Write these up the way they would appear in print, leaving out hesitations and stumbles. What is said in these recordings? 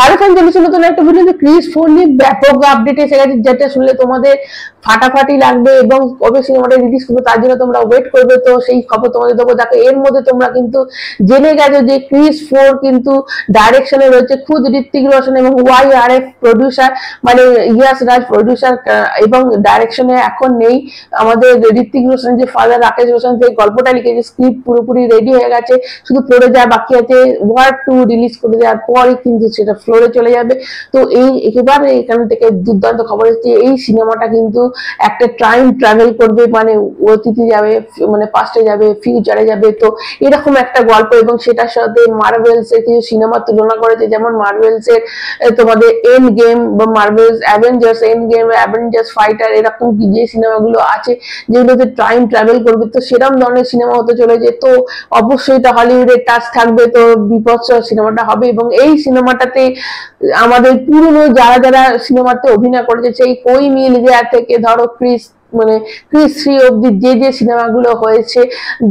Hello friend, চলেছি নতুন একটা ভিডিও। ক্রিস 4 নিয়ে ব্যাপক আপডেট এসে গেছে, যেটা শুনলে তোমাদের ফাটাফাটি লাগবে এবং কবে সিনেমাটা রিলিজ করবে তার জন্য তোমরা ওয়েট করবে। তো সেই খবর তোমাদের দেবো। দেখো, এর মধ্যে তোমরা কিন্তু জেনে গেছো যে ক্রিস 4 কিন্তু ডাইরেকশনে রয়েছে খুদ ঋত্বিক রোশন এবং YRF প্রডিউসার, মানে ইয়াস রাজ প্রডিউসার, এবং ডাইরেকশনে এখন নেই আমাদের ঋত্বিক রোশন, যে ফাদার রাকেশ রোশন। যে গল্পটা লিখেছে, স্ক্রিপ্ট পুরোপুরি রেডি হয়ে গেছে, শুধু ফ্লোরে যা বাকি আছে। ওয়ার 2 রিলিজ করে দেওয়ার পরে কিন্তু সেটা ফ্লোরে চলে যাবে। তো এই একেবারে এখান থেকে দুর্দান্ত খবর এসেছে, এই সিনেমাটা কিন্তু একটা টাইম ট্রাভেল করবে, মানে অতীতে যাবে, মানে পাস্টে যাবে, ফিউচারে যাবে। তো এরকম একটা গল্প, এবং সেটার সাথে মার্ভেলস এর কিছু সিনেমা তুলনা করেছে, যেমন মার্ভেলস এর তোমাদের এন্ড গেম বা Marvel's Avengers end game, Avengers fighter, এরকম যে সিনেমাগুলো আছে যেগুলোতে টাইম ট্রাভেল করবে, তো সেরকম ধরনের সিনেমা হতে চলেছে। তো অবশ্যই এটা হলিউডের টাচ থাকবে, তো বিপদ সিনেমাটা হবে। এবং এই সিনেমাটাতে আমাদের পুরনো যারা যারা সিনেমাতে অভিনয় করেছে, সেই কোই মিল গয়া থেকে ধরো ক্রিস, মানে ক্রিস 3 অব্দি যে সিনেমাগুলো হয়েছে,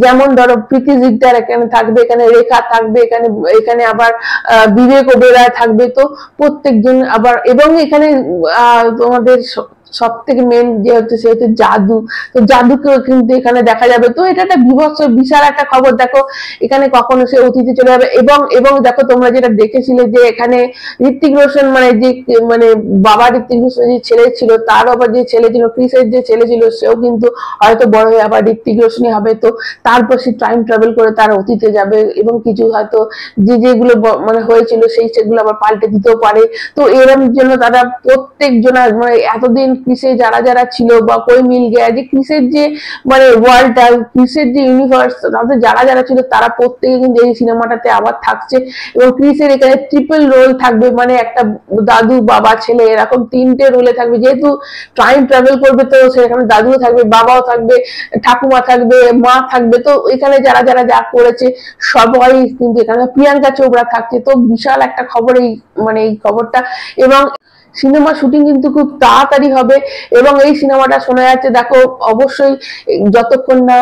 যেমন ধরো প্রীতি জিদ্দার এখানে থাকবে, এখানে রেখা থাকবে, এখানে আবার বিবেক ওবেরয় থাকবে। তো প্রত্যেকজন আবার, এবং এখানে তোমাদের সব থেকে মেন যে হচ্ছে সে হচ্ছে জাদু। তো জাদুকেও কিন্তু এখানে দেখা যাবে। তো এটা একটা বিভৎস বিশাল একটা খবর। দেখো, এখানে কখনো সে অতীতে চলে যাবে, এবং দেখো তোমরা যেটা দেখেছিলে যে এখানে ঋত্বিক রোশন, মানে বাবা ঋত্বিক রোশন যে ছেলে ছিল, তার আবার যে ছেলে ছিল, ক্রিসের যে ছেলে ছিল, সেও কিন্তু হয়তো বড় হয়ে আবার ঋত্বিক রোশনই হবে। তো তারপর সে টাইম ট্রাভেল করে তার অতীতে যাবে, এবং কিছু হয়তো যেগুলো মানে হয়েছিল সেগুলো আবার পাল্টে দিতেও পারে। তো এর জন্য তারা প্রত্যেকজন, মানে এতদিন ক্রিসে যারা যারা ছিল বা কোই মিল গেয়া, যে ক্রিসের যে মানে ওয়ার্ল্ডটা, ক্রিসের যে ইউনিভার্স, তাদের যারা যারা ছিল তারা প্রত্যেকে কিন্তু এই সিনেমাটাতে আবার থাকছে। এবং ক্রিসের এখানে ট্রিপল রোল থাকবে, মানে একটা দাদু, বাবা, ছেলে, এরকম 3টে রোলে থাকবে। যেহেতু টাইম ট্রাভেল করবে, তো সেখানে দাদুও থাকবে, বাবাও থাকবে, ঠাকুমা থাকবে, মা থাকবে। তো এখানে যারা যারা যা করেছে সবাই কিন্তু এখানে, প্রিয়াঙ্কা চোপড়া থাকছে। তো বিশাল একটা খবর এই, মানে এই খবরটা। এবং সিনেমা শুটিং কিন্তু খুব তাড়াতাড়ি হবে, এবং এই সিনেমাটা শোনা যাচ্ছে, দেখো অবশ্যই যতক্ষণ না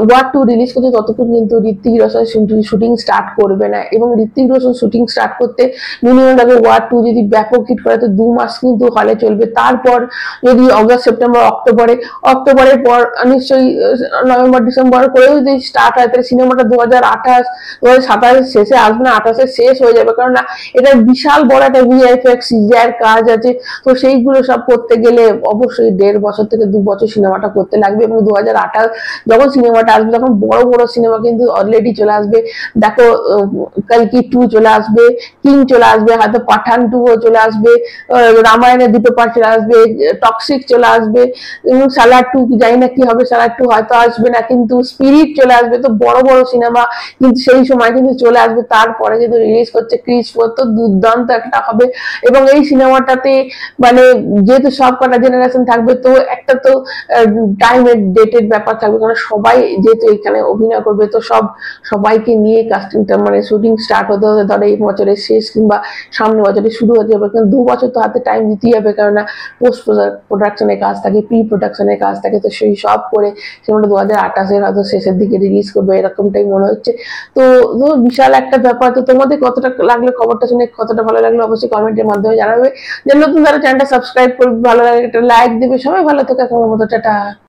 ওয়ার 2 রিলিজ করছে ততক্ষণ কিন্তু ঋত্বিক রোশন শুটিং স্টার্ট করবে না। এবং ঋত্বিক রোশন শুটিং স্টার্ট করতে মিনিমাম লাগে ওয়ার 2 যদি ব্যাপক হিট করে তো 2 মাস কিন্তু হলে চলবে। তারপর যদি অগস্ট, সেপ্টেম্বর, অক্টোবরের পর নিশ্চয়ই নভেম্বর, ডিসেম্বর করেও যদি স্টার্ট হয়, তাহলে সিনেমাটা 2027 শেষে আসবে না, 28 শেষ হয়ে যাবে। কারণ এটা বিশাল বড় একটা VFX CGI কাজ আছে। তো সেইগুলো সব করতে গেলে অবশ্যই 1.5 বছর থেকে 2 বছর সিনেমাটা করতে লাগবে। এবং 2028 যখন সিনেমাটা আসবে, তখন বড় বড় সিনেমা কিন্তু অলরেডি চলে আসবে। দেখো, কালকি 2 চলে আসবে, কিং চলে আসবে, হয়তো পাঠান 2 চলে আসবে, রামায়ণের 2টো পার্ট চলে আসবে, টক্সিক চলে আসবে, এবং সালার 2 জানি না কি হবে, সালার 2 হয়তো আসবে না, কিন্তু স্পিরিট চলে আসবে। তো বড় বড় সিনেমা কিন্তু সেই সময় কিন্তু চলে আসবে। তারপরে কিন্তু রিলিজ করছে ক্রিস 4, তো দুর্দান্ত একটা হবে। এবং এই সিনেমাটাতে মানে যেহেতু সব কটা জেনারেশন থাকবে, তো একটা তো টাইমের ডেটের ব্যাপার থাকবে, কারণ সবাই যেহেতু এখানে অভিনয় করবে, তো সবাইকে নিয়ে কাস্টিংটা, মানে শুটিং স্টার্ট হতে হতে ধরো এই বছরের শেষ কিংবা সামনে বছরে শুরু হতে যাবে। কিন্তু 2 বছর তো হাতে টাইম দিতেই হবে, কেননা পোস্ট প্রোডাকশনের কাজ থাকে, প্রি প্রোডাকশনের কাজ থাকে। তো সেই সব করে সিনেমাটা 2028 হয়তো শেষের দিকে রিলিজ করবে, এরকমটাই মনে হচ্ছে। তো বিশাল একটা ব্যাপার। তো তোমাদের কতটা লাগলো খবরটা শুনে, কতটা ভালো লাগলো অবশ্যই কমেন্টের মাধ্যমে জানাবে। যে নতুন যারা চ্যানেলটা সাবস্ক্রাইব করবে, ভালো লাগে একটা লাইক দেবে। সবাই ভালো থেকে, এখন মতো টাটা।